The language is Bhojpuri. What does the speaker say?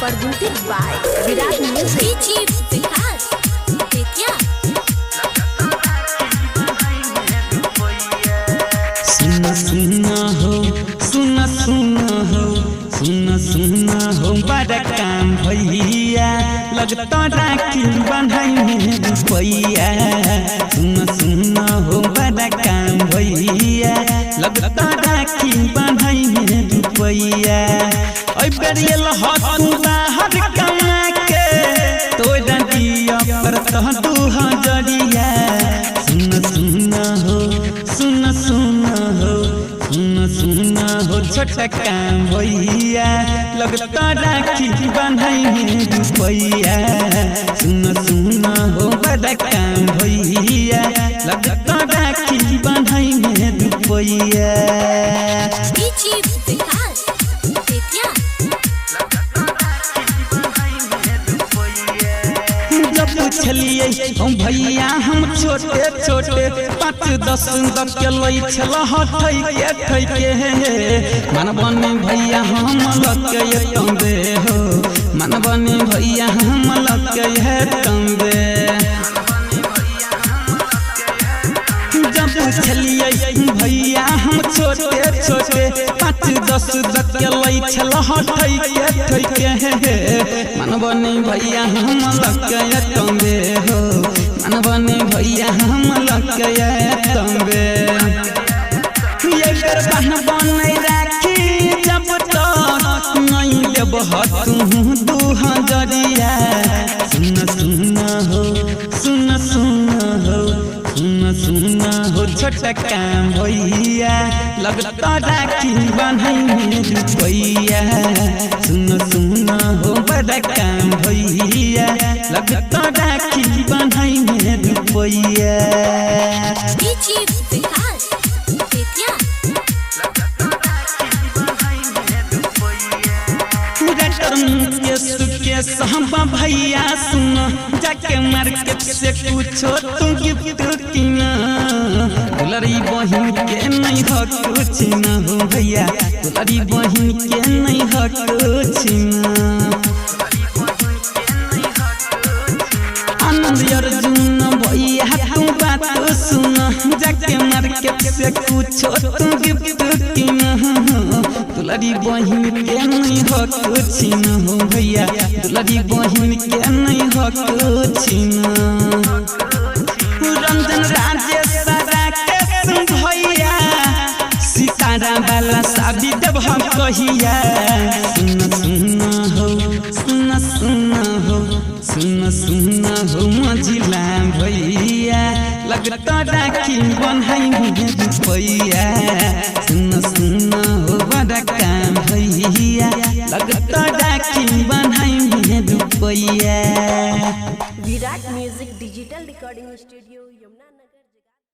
presented by Virat Music. सुना सुना हो बड़ा काम भैया लगता राखी बंधाई रुपैया। सुना हो बड़ा काम भैया लगता राखी बंधाई रुपैया। बेरियल हसू बाहर कमा के तोरा दिया पर तह 2000। सुना हो छोटा काम भैया लगता राखी बंधाई रुपैया। सुना हो बड़ा काम भैया लगता राखी बंधाई रुपैया। पूछलिए हम भैया हम छोटे छोटे 5-10 के लै छल हठै के मनबने भैया हम लके तंबे हो। मनबने भैया हम लके तंबे। जब पूछलिए भैया हम छोटे छोटे 5-10 के लै छल हठै के मनबने भैया हम लके तंबे हो। मनबने भैया हम लके तंबे। ये बेर बन राखी जब तक नहीं देब तू 2000। सुना हो छोटा काम भैया लगता राखी बंधाई रुपैया। सुना हो बड़ा काम भैया लगता राखी बंधाई रुपैया। सहबा भैया सुन जाके मार्केट से कुछ तू गिफ्ट किना। दुलारी बहिन के नहीं हो कुछ न हो भैया। दुलारी बहिन के नहीं हो कुछ न। आनंद अर्जुन भैया तू बात सुन जाके मार्केट से कुछ तू गिफ्ट किना। दुलारी बहिन के नहीं हो कुछ न हो भैया। दुलारी बहिन के नहीं हो कुछ न। रंजन राजेश के भैया सितारा वाला शादी देव हम कहिया। सुना हो मझिला भैया लगता राखी बंधाई रुपैया। सुना हो बड़ा काम भैया लगता राखी बंधाई रुपैया। Virat Music Digital Recording Studio, Yamuna.